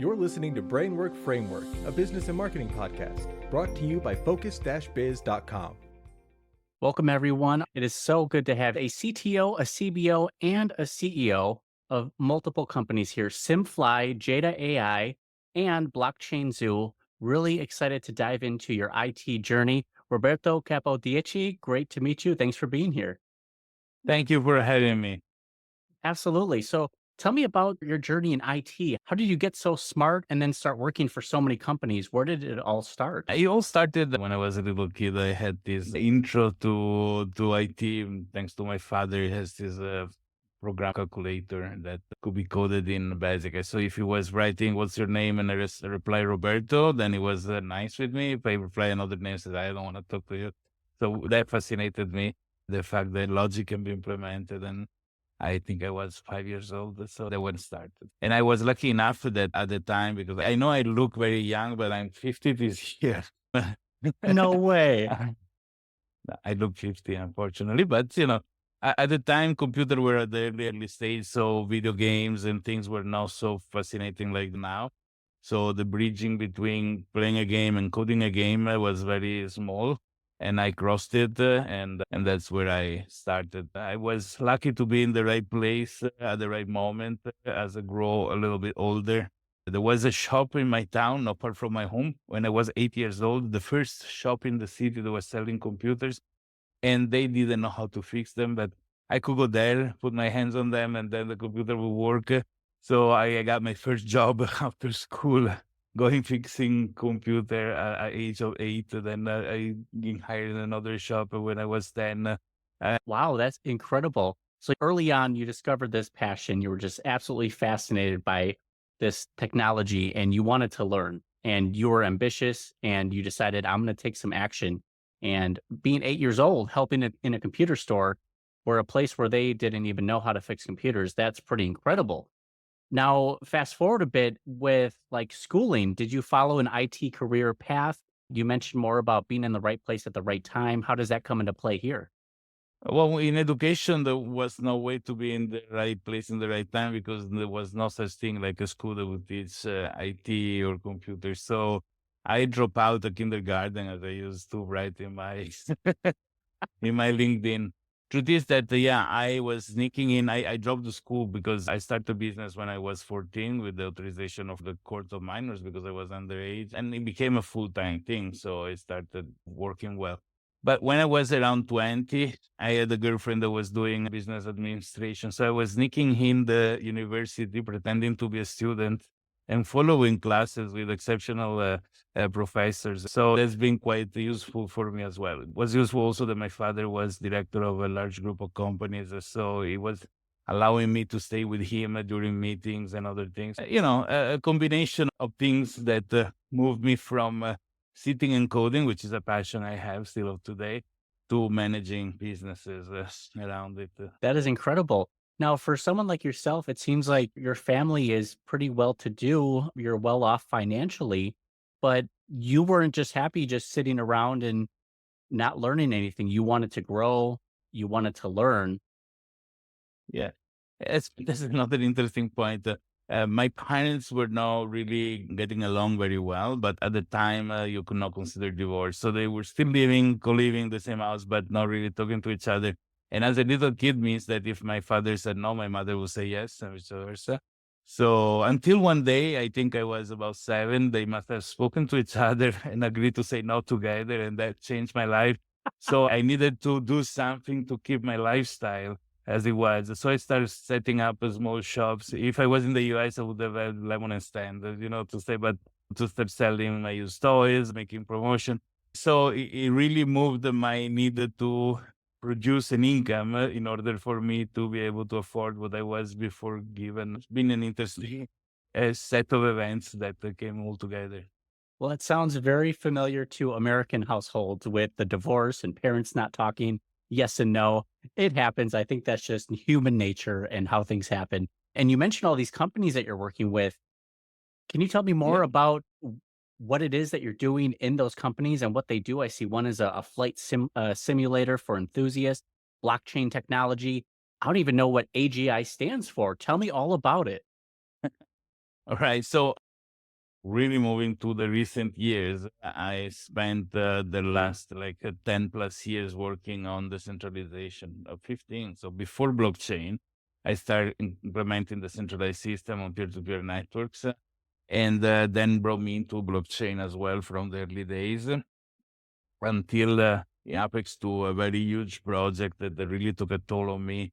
You're listening to Brainwork Framework, a business and marketing podcast, brought to you by focus-biz.com. Welcome, everyone. It is so good to have a CTO, a CBO, and a CEO of multiple companies here, SimFly, Jada AI, and Blockchain Zoo. Really excited to dive into your IT journey. Roberto Capodieci, great to meet you. Thanks for being here. Thank you for having me. Absolutely. So tell me about your journey in IT. How did you get so smart and then start working for so many companies? Where did it all start? It all started when I was a little kid. I had this intro to IT, thanks to my father. He has this program calculator that could be coded in Basic. So if he was writing, "What's your name?" and I just reply Roberto, then he was nice with me. If I reply another name, says, "I don't want to talk to you." So that fascinated me, the fact that logic can be implemented. And I think I was 5 years old, so that when it started. And I was lucky enough that at the time, because I know I look very young, but I'm 50 this year. No way. I look 50, unfortunately, but at the time, computers were at the early stage, so video games and things were not so fascinating like now. So the bridging between playing a game and coding a game was very small. And I crossed it, and that's where I started. I was lucky to be in the right place at the right moment as I grow a little bit older. There was a shop in my town, not far from my home, when I was 8 years old, the first shop in the city that was selling computers, and they didn't know how to fix them, but I could go there, put my hands on them, and then the computer would work. So I got my first job after school, going fixing computer at age of 8. Then I getting hired in another shop when I was 10. Wow, that's incredible. So early on, you discovered this passion. You were just absolutely fascinated by this technology and you wanted to learn and you were ambitious and you decided, I'm going to take some action. And being 8 years old, helping in a computer store or a place where they didn't even know how to fix computers, that's pretty incredible. Now, fast forward a bit with like schooling. Did you follow an IT career path? You mentioned more about being in the right place at the right time. How does that come into play here? Well, in education, there was no way to be in the right place in the right time because there was no such thing like a school that would teach IT or computers. So I dropped out of kindergarten, as I used to write in my in my LinkedIn. Truth is that, I was sneaking in. I dropped the school because I started a business when I was 14 with the authorization of the Court of Minors because I was underage, and it became a full-time thing. So I started working well. But when I was around 20, I had a girlfriend that was doing business administration. So I was sneaking in the university, pretending to be a student and following classes with exceptional professors. So that's been quite useful for me as well. It was useful also that my father was director of a large group of companies. So it was allowing me to stay with him during meetings and other things. A combination of things that moved me from sitting and coding, which is a passion I have still of today, to managing businesses around it. That is incredible. Now, for someone like yourself, it seems like your family is pretty well to do. You're well off financially, but you weren't just happy just sitting around and not learning anything. You wanted to grow, you wanted to learn. Yeah, that's another interesting point. My parents were not really getting along very well, but at the time you could not consider divorce. So they were still co-living the same house, but not really talking to each other. And as a little kid means that if my father said no, my mother would say yes, and vice versa. So until one day, I think I was about 7, they must have spoken to each other and agreed to say no together, and that changed my life. So I needed to do something to keep my lifestyle as it was. So I started setting up small shops. If I was in the US, I would have had lemonade stand, to say, but to start selling my used toys, making promotion. So it really moved my need to produce an income in order for me to be able to afford what I was before given. It's been an interesting set of events that came all together. Well, it sounds very familiar to American households with the divorce and parents not talking. Yes and no. It happens. I think that's just human nature and how things happen. And you mentioned all these companies that you're working with. Can you tell me more about what it is that you're doing in those companies and what they do? I see one is a flight simulator for enthusiasts, blockchain technology. I don't even know what AGI stands for. Tell me all about it. All right. So really moving to the recent years, I spent the last 10 plus years working on decentralization of 15. So before blockchain, I started implementing the centralized system on peer-to-peer networks, and then brought me into blockchain as well from the early days until Apex to a very huge project that really took a toll on me,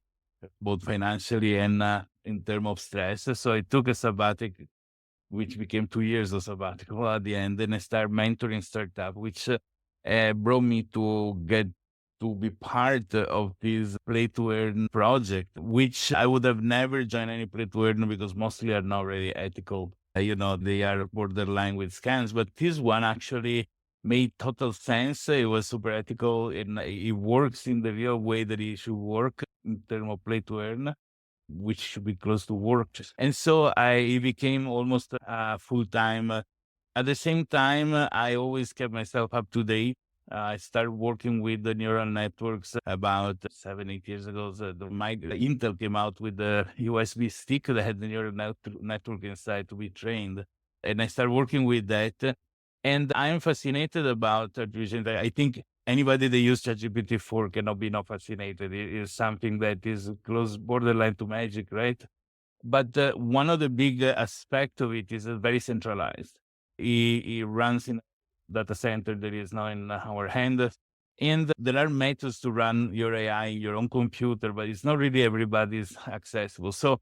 both financially and in terms of stress. So I took a sabbatic, which became 2 years of sabbatical at the end. Then I started mentoring startup, which brought me to get to be part of this play to earn project, which I would have never joined any play to earn because mostly are not really ethical. They are borderline with scams, but this one actually made total sense. It was super ethical and it works in the real way that it should work in terms of play to earn, which should be close to work. And so I became almost full time. At the same time, I always kept myself up to date. I started working with the neural networks about 7, 8 years ago. Intel came out with the USB stick that had the neural network inside to be trained. And I started working with that. And I'm fascinated about artificial intelligence. I think anybody that uses ChatGPT-4 cannot be not fascinated. It is something that is close borderline to magic, right? But one of the big aspects of it is very centralized. It runs in a data center that is now in our hand. And there are methods to run your AI in your own computer, but it's not really everybody's accessible. So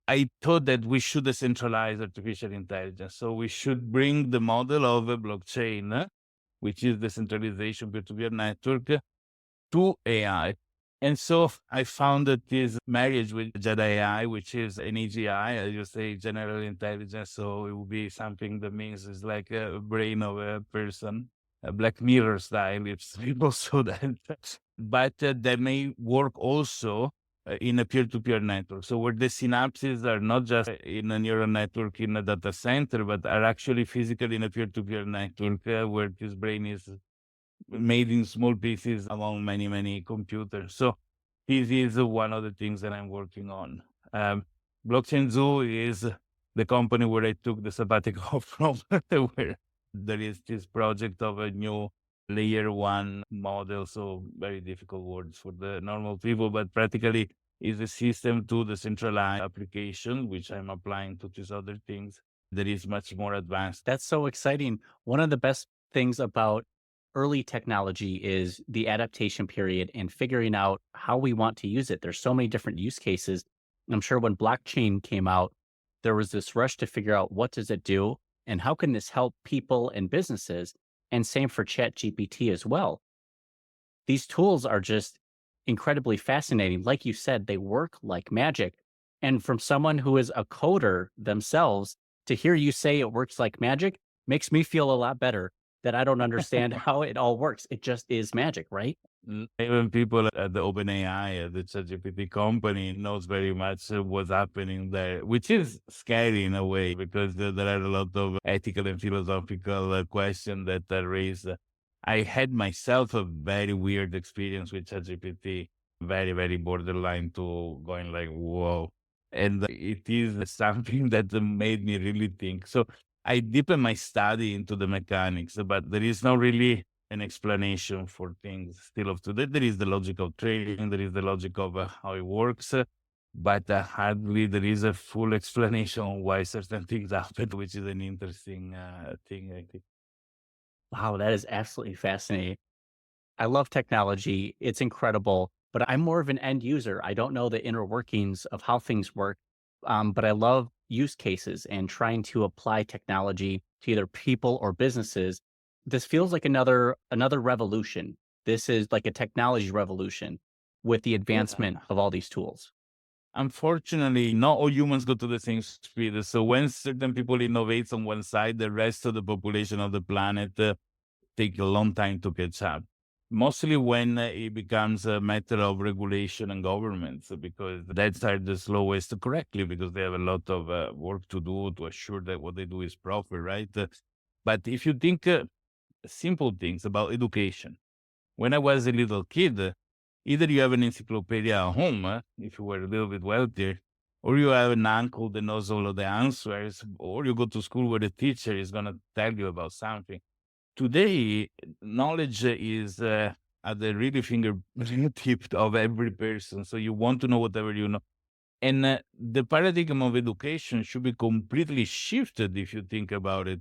I thought that we should decentralize artificial intelligence. So we should bring the model of a blockchain, which is decentralization peer-to-peer network, to AI. And so I found that this marriage with Jada AI, which is an AGI, as you say, general intelligence. So it will be something that means it's like a brain of a person, a Black Mirror style, if people saw that. But that may work also in a peer-to-peer network. So where the synapses are not just in a neural network in a data center, but are actually physically in a peer-to-peer network where this brain is made in small pieces among many, many computers. So this is one of the things that I'm working on. Blockchain Zoo is the company where I took the sabbatical from, where there is this project of a new layer one model. So very difficult words for the normal people, but practically is a system to the centralized application, which I'm applying to these other things that is much more advanced. That's so exciting. One of the best things about early technology is the adaptation period and figuring out how we want to use it. There's so many different use cases. I'm sure when blockchain came out, there was this rush to figure out what does it do and how can this help people and businesses? And same for ChatGPT as well. These tools are just incredibly fascinating. Like you said, they work like magic. And from someone who is a coder themselves, to hear you say it works like magic makes me feel a lot better that I don't understand how it all works. It just is magic, right? Even people at the OpenAI, at the ChatGPT company, knows very much what's happening there, which is scary in a way because there are a lot of ethical and philosophical questions that are raised. I had myself a very weird experience with ChatGPT, very, very borderline to going like, whoa. And it is something that made me really think. So I deepened my study into the mechanics, but there is not really an explanation for things still of today. There is the logic of trading, there is the logic of how it works, but hardly there is a full explanation on why certain things happen, which is an interesting thing, I think. Wow, that is absolutely fascinating. I love technology. It's incredible, but I'm more of an end user. I don't know the inner workings of how things work. But I love use cases and trying to apply technology to either people or businesses. This feels like another revolution. This is like a technology revolution with the advancement Yeah. of all these tools. Unfortunately, not all humans go to the same speed. So when certain people innovate on one side, the rest of the population of the planet take a long time to catch up. Mostly when it becomes a matter of regulation and governments, because that's are the slowest correctly, because they have a lot of work to do to assure that what they do is proper, right? But if you think simple things about education, when I was a little kid, either you have an encyclopedia at home, if you were a little bit wealthier, or you have an uncle that knows all of the answers, or you go to school where the teacher is going to tell you about something. Today, knowledge is at the really fingertip of every person. So you want to know whatever you know. And the paradigm of education should be completely shifted if you think about it.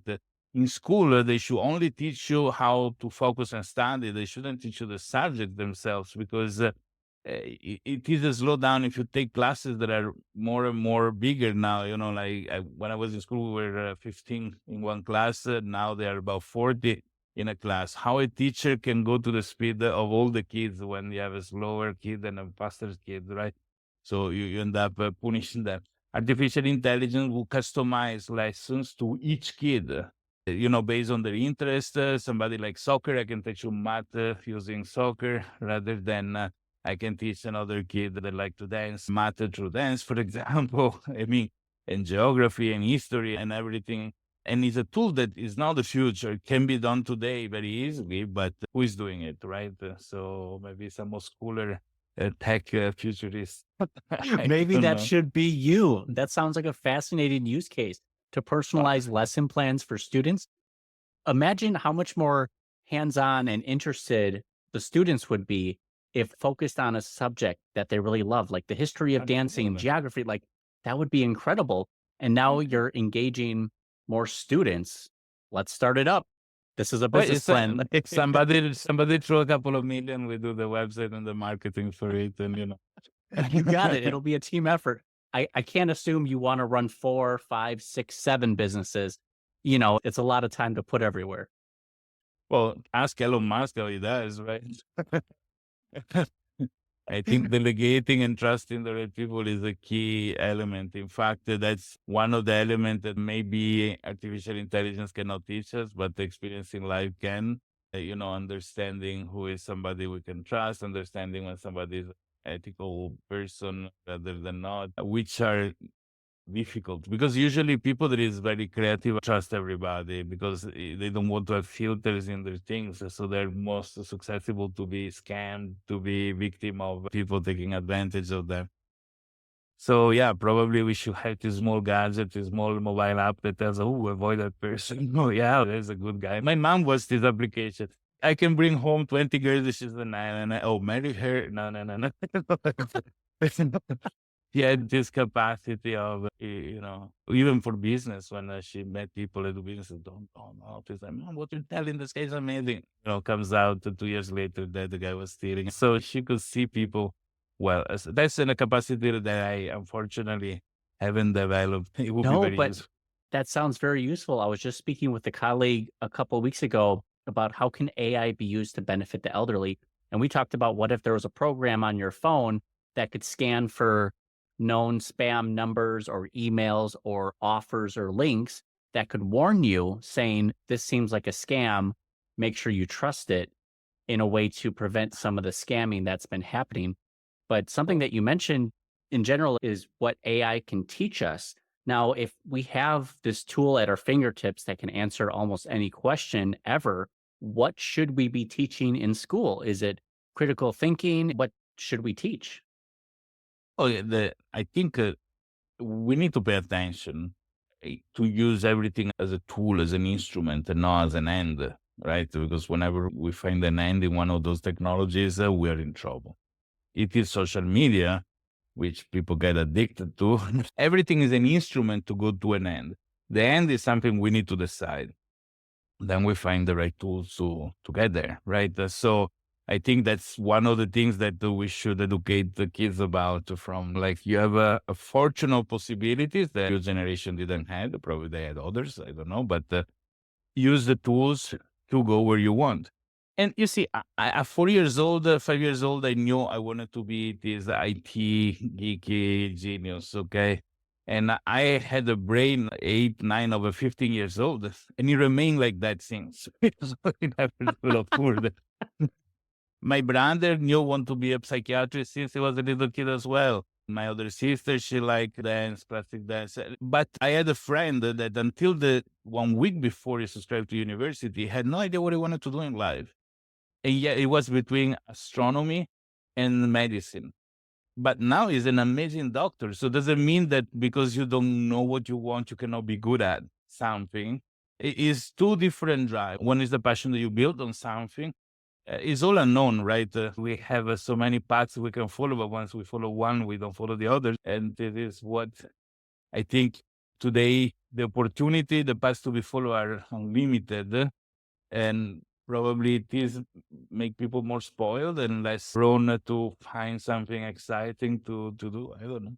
In school, they should only teach you how to focus and study. They shouldn't teach you the subject themselves, because it is a slowdown if you take classes that are more and more bigger now. Like when I was in school, we were 15 in one class. Now they are about 40 in a class. How a teacher can go to the speed of all the kids when you have a slower kid and a faster kid, right? So you end up punishing them. Artificial intelligence will customize lessons to each kid, based on their interest. Somebody like soccer, I can teach you math using soccer, rather than I can teach another kid that like to dance, math through dance, for example. I mean, and geography and history and everything. And it's a tool that is not the future. It can be done today very easily, but who is doing it, right? So maybe some more schooler tech futurists. Maybe don't that know. should be you. That sounds like a fascinating use case to personalize lesson plans for students. Imagine how much more hands-on and interested the students would be if focused on a subject that they really love, like the history of dancing and Absolutely. geography. Like that would be incredible. And now you're engaging more students. Let's start it up. This is a Well, business plan. somebody throw a couple of million, we do the website and the marketing for it, and You got it. It'll be a team effort. I can't assume you want to run 4, 5, 6, 7 businesses. It's a lot of time to put everywhere. Well, ask Elon Musk how he does, right? I think delegating and trusting the right people is a key element. In fact, that's one of the elements that maybe artificial intelligence cannot teach us, but the experience in life can. Understanding who is somebody we can trust, understanding when somebody is an ethical person rather than not, which are difficult, because usually people that is very creative trust everybody because they don't want to have filters in their things, so they're most susceptible to be scammed, to be victim of people taking advantage of them. So yeah, probably we should have this small gadget, this small mobile app that tells, oh, avoid that person. Oh yeah, there's a good guy. My mom was this application. I can bring home 20 girls, she's a 9, and marry her. No. She had this capacity of, even for business, when she met people at the business, don't know. She's like, Mom, what you're telling this guy's amazing. Comes out 2 years later that the guy was stealing. So she could see people. Well, that's a capacity that I unfortunately haven't developed. It would be No, very but useful. that sounds very useful. I was just speaking with a colleague a couple of weeks ago about how can AI be used to benefit the elderly. And we talked about what if there was a program on your phone that could scan for known spam numbers or emails or offers or links that could warn you saying, this seems like a scam. Make sure you trust it, in a way to prevent some of the scamming that's been happening. But something that you mentioned in general is what AI can teach us. Now, if we have this tool at our fingertips that can answer almost any question ever, what should we be teaching in school? Is it critical thinking? What should we teach? Oh, yeah, I think we need to pay attention to use everything as a tool, as an instrument, and not as an end, right? Because whenever we find an end in one of those technologies, we are in trouble. It is social media, which people get addicted to. Everything is an instrument to go to an end. The end is something we need to decide. Then we find the right tools to get there, right? So I think that's one of the things that we should educate the kids about, from like, you have a fortune of possibilities that your generation didn't have. Probably they had others, I don't know, but use the tools to go where you want. And you see, at 4 years old, 5 years old, I knew I wanted to be this IT geeky genius, okay? And I had a brain 8, 9 over 15 years old, and it remained like that since. So it happened full of food. My brother knew want to be a psychiatrist since he was a little kid as well. My other sister, she liked dance, classic dance. But I had a friend that until the 1 week before he subscribed to university, had no idea what he wanted to do in life. And yet it was between astronomy and medicine. but now he's an amazing doctor. So does it mean that because you don't know what you want, you cannot be good at something? It is two different drives. One is the passion that you build on something. It's all unknown, right? We have so many paths we can follow, but once we follow one, we don't follow the other. And this is what I think today the opportunity, the paths to be followed are unlimited. And probably this make people more spoiled and less prone to find something exciting to do. I don't know.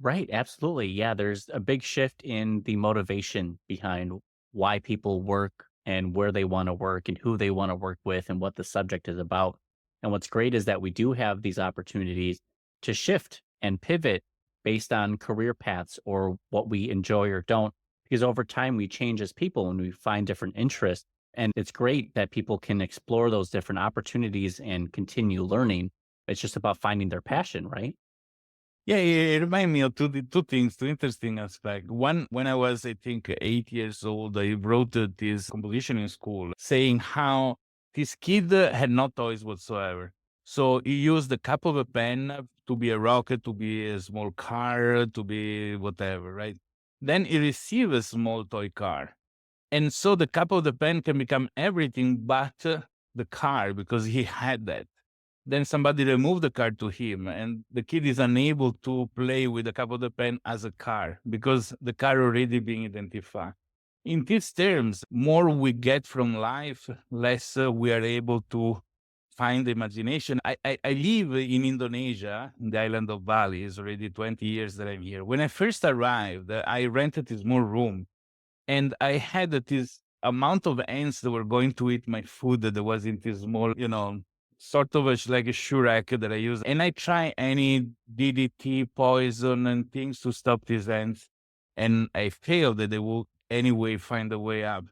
Right, absolutely. Yeah, there's a big shift in the motivation behind why people work and where they want to work and who they want to work with and what the subject is about. And what's great is that we do have these opportunities to shift and pivot based on career paths or what we enjoy or don't, because over time we change as people and we find different interests. And it's great that people can explore those different opportunities and continue learning. It's just about finding their passion, right? Yeah, it reminded me of two things, two interesting aspects. One, when I was, I think, 8 years old, I wrote this composition in school saying how this kid had no toys whatsoever. So he used the cap of a pen to be a rocket, to be a small car, to be whatever, right? Then he received a small toy car. And so the cap of the pen can become everything but the car because he had that. Then somebody removed the car to him, and the kid is unable to play with the cap of the pen as a car because the car already being identified. In these terms, more we get from life, less we are able to find the imagination. I live in Indonesia, in the island of Bali. It's already 20 years that I'm here. When I first arrived, I rented a small room and I had this amount of ants that were going to eat my food that was in this small, sort of like a shoe rack that I use. And I try any DDT poison and things to stop these ants. And I failed that they will anyway find a way up.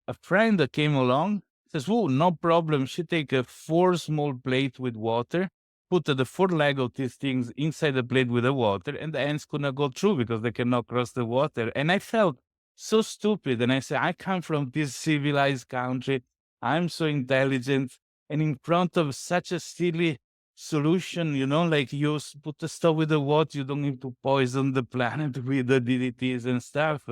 A friend that came along says, "Oh, no problem." She take a 4 small plate with water, put the 4 leg of these things inside the plate with the water, and the ants could not go through because they cannot cross the water. And I felt so stupid. And I said, I come from this civilized country. I'm so intelligent. And in front of such a silly solution, like you put the stuff with the water, you don't need to poison the planet with the DDTs and stuff.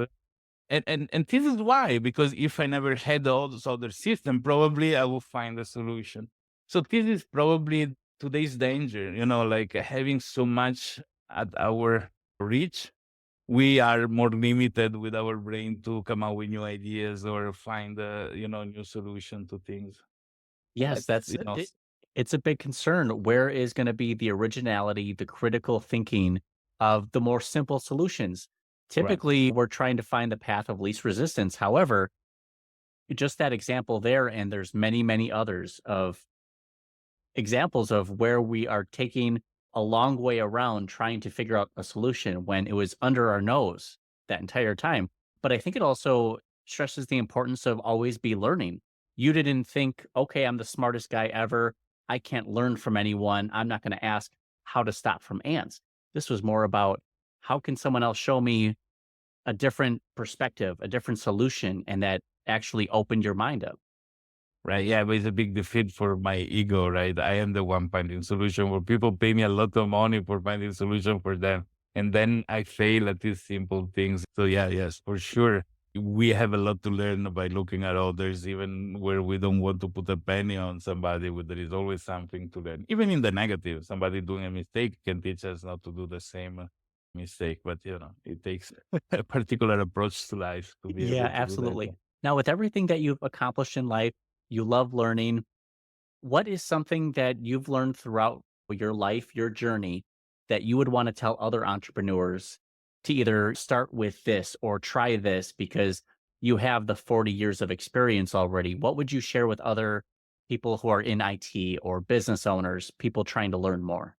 And this is why, because if I never had all those other system, probably I will find a solution. So this is probably today's danger, like having so much at our reach, we are more limited with our brain to come up with new ideas or find a, new solution to things. Yes, That's, it's a big concern. Where is going to be the originality, the critical thinking of the more simple solutions? right. Typically, we're trying to find the path of least resistance. However, just that example there, and there's many, many others of examples of where we are taking a long way around trying to figure out a solution when it was under our nose that entire time. But I think it also stresses the importance of always be learning. You didn't think, okay, I'm the smartest guy ever. I can't learn from anyone. I'm not going to ask how to stop from ants. This was more about how can someone else show me a different perspective, a different solution, and that actually opened your mind up. Right. Yeah, but it's a big defeat for my ego, right? I am the one finding solution where people pay me a lot of money for finding solution for them. And then I fail at these simple things. So yeah, yes, for sure. We have a lot to learn by looking at others, even where we don't want to put a penny on somebody, where there is always something to learn. Even in the negative, somebody doing a mistake can teach us not to do the same mistake. But it takes a particular approach to life to be Yeah, able to do absolutely. that. Now, with everything that you've accomplished in life, you love learning. What is something that you've learned throughout your life, your journey, that you would want to tell other entrepreneurs to either start with this or try this because you have the 40 years of experience already? What would you share with other people who are in IT or business owners, people trying to learn more?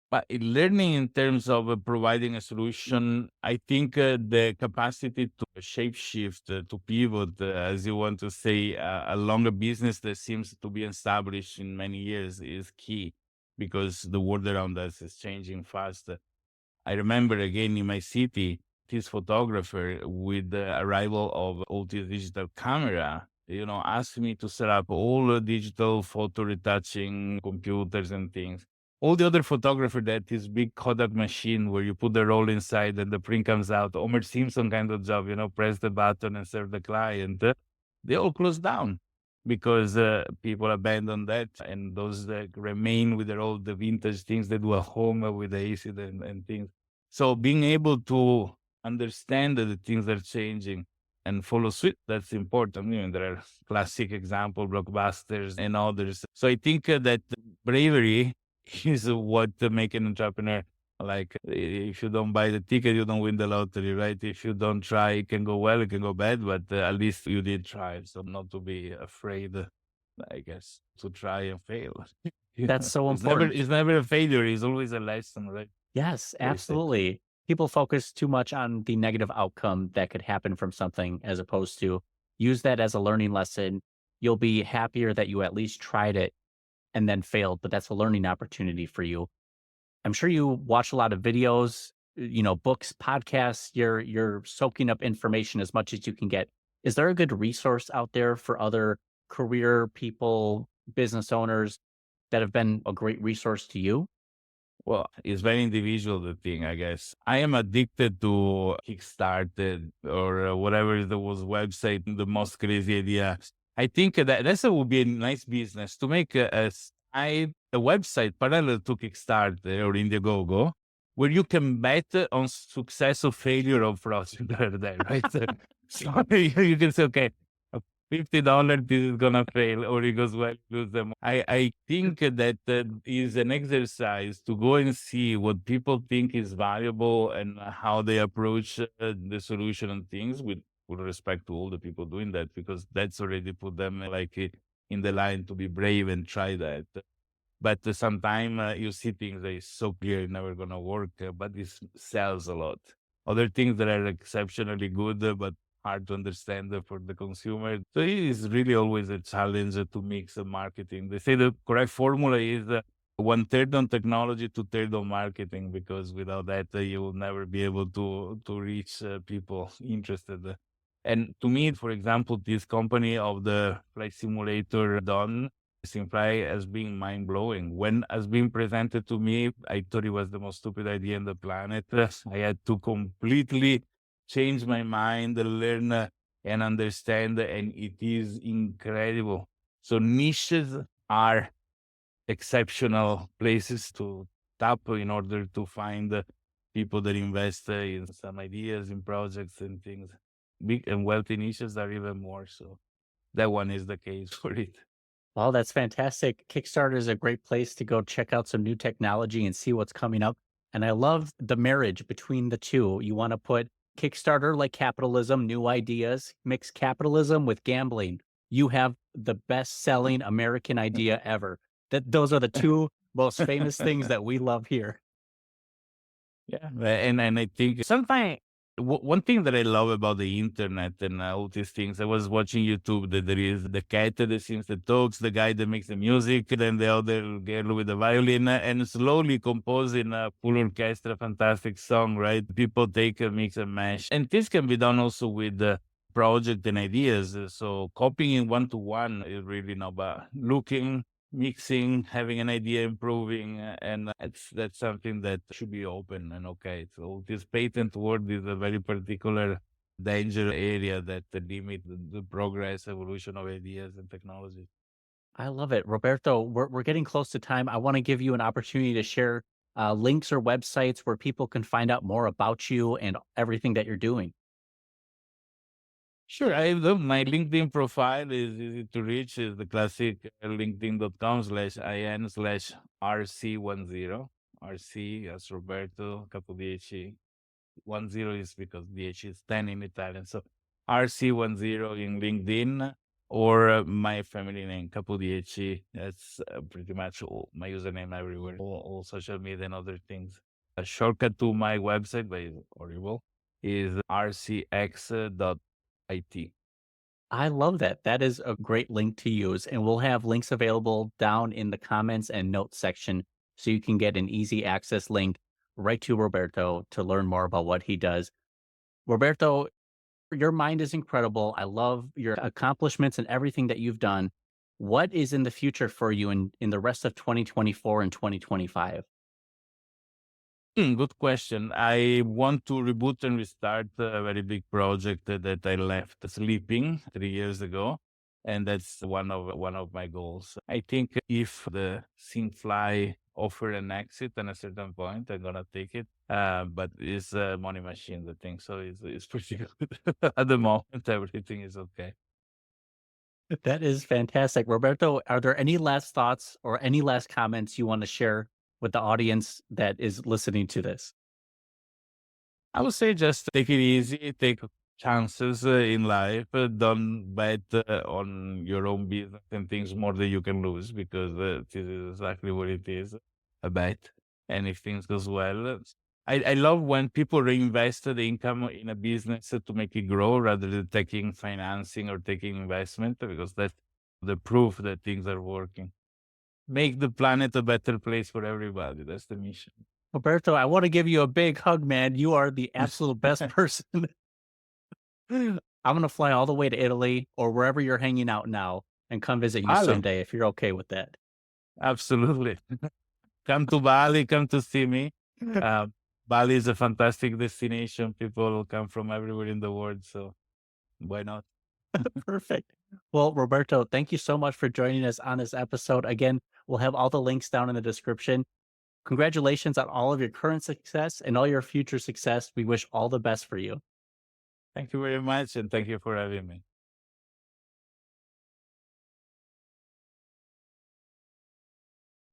But in learning in terms of providing a solution, I think the capacity to shape shift, to pivot, as you want to say, along a business that seems to be established in many years is key because the world around us is changing fast. I remember again in my city, this photographer with the arrival of all this digital camera, asked me to set up all the digital photo retouching computers and things. all the other photographer that is big Kodak machine where you put the roll inside and the print comes out, Homer Simpson kind of job, press the button and serve the client, they all close down because people abandon that, and those remain with their old the vintage things they do at home with the acid and things. So being able to understand that the things are changing and follow suit, that's important. There are classic example, blockbusters and others. So I think that bravery is what make an entrepreneur. Like if you don't buy the ticket, you don't win the lottery, right? If you don't try, it can go well, it can go bad, but at least you did try. So not to be afraid, I guess, to try and fail. That's so important. It's never a failure. It's always a lesson, right? Yes, They say. absolutely. People focus too much on the negative outcome that could happen from something as opposed to use that as a learning lesson. You'll be happier that you at least tried it and then failed, but that's a learning opportunity for you. I'm sure you watch a lot of videos, books, podcasts. You're soaking up information as much as you can get. Is there a good resource out there for other career people, business owners that have been a great resource to you? Well, it's very individual, the thing, I guess. I am addicted to Kickstarter or whatever the was website, the most crazy idea. I think that would be a nice business to make a website parallel to Kickstarter or Indiegogo, where you can bet on success or failure of project that are there, right? So you can say, okay, $50, this is gonna fail, or it goes well, lose them. I think that is an exercise to go and see what people think is valuable and how they approach the solution and things with respect to all the people doing that, because that's already put them in the line to be brave and try that. But sometimes you see things that is so clear never gonna work, but this sells a lot. Other things that are exceptionally good, but hard to understand for the consumer. So it is really always a challenge to mix marketing. They say the correct formula is 1/3 on technology, 2/3 on marketing, because without that, you will never be able to reach people interested. And to me, for example, this company of the flight simulator done, SimFly, as being mind-blowing. When as being presented to me, I thought it was the most stupid idea on the planet. I had to completely change my mind, learn and understand, and it is incredible. So niches are exceptional places to tap in order to find people that invest in some ideas, in projects and things. Big and wealthy niches are even more so. That one is the case for it. Well, that's fantastic. Kickstarter is a great place to go check out some new technology and see what's coming up. And I love the marriage between the two. You want to put Kickstarter like capitalism, new ideas, mix capitalism with gambling. You have the best selling American idea ever. Those are the two most famous things that we love here. Yeah, and I think sometimes one thing that I love about the internet and all these things, I was watching YouTube that there is the cat that sings, that talks, the guy that makes the music, then the other girl with the violin, and slowly composing a full orchestra, fantastic song, right? People take a mix and mash, and this can be done also with project and ideas. So copying one-to-one is really not bad. Looking, mixing, having an idea, improving, and that's something that should be open and okay. So this patent world is a very particular danger area that limit the progress, evolution of ideas and technology. I love it. Roberto, we're getting close to time. I want to give you an opportunity to share links or websites where people can find out more about you and everything that you're doing. Sure. My LinkedIn profile is easy to reach. Is the classic linkedin.com/IN/RC10. RC as Roberto Capodieci. 10 is because DH is 10 in Italian. So RC10 in LinkedIn, or my family name, Capodieci. That's pretty much my username everywhere, all social media and other things. A shortcut to my website, but it's horrible, is rcx.it. I love that. That is a great link to use. And we'll have links available down in the comments and notes section so you can get an easy access link right to Roberto to learn more about what he does. Roberto, your mind is incredible. I love your accomplishments and everything that you've done. what is in the future for you in the rest of 2024 and 2025? Good question. I want to reboot and restart a very big project that I left sleeping 3 years ago, and that's one of my goals. I think if the SimFly offer an exit at a certain point, I'm gonna take it. But it's a money machine, the thing, so it's pretty good at the moment. Everything is okay. That is fantastic. Roberto, are there any last thoughts or any last comments you want to share with the audience that is listening to this? I would say just take it easy, take chances in life. Don't bet on your own business and things more than you can lose, because this is exactly what it is, a bet. And if things goes well, I love when people reinvest the income in a business to make it grow rather than taking financing or taking investment, because that's the proof that things are working. Make the planet a better place for everybody. That's the mission. Roberto, I want to give you a big hug, man. You are the absolute best person. I'm going to fly all the way to Italy or wherever you're hanging out now and come visit you Hello. someday if you're okay with that. Absolutely. Come to Bali, come to see me. Bali is a fantastic destination. People come from everywhere in the world, so why not? Perfect. Well, Roberto, thank you so much for joining us on this episode. Again, we'll have all the links down in the description. Congratulations on all of your current success and all your future success. We wish all the best for you. Thank you very much, and thank you for having me.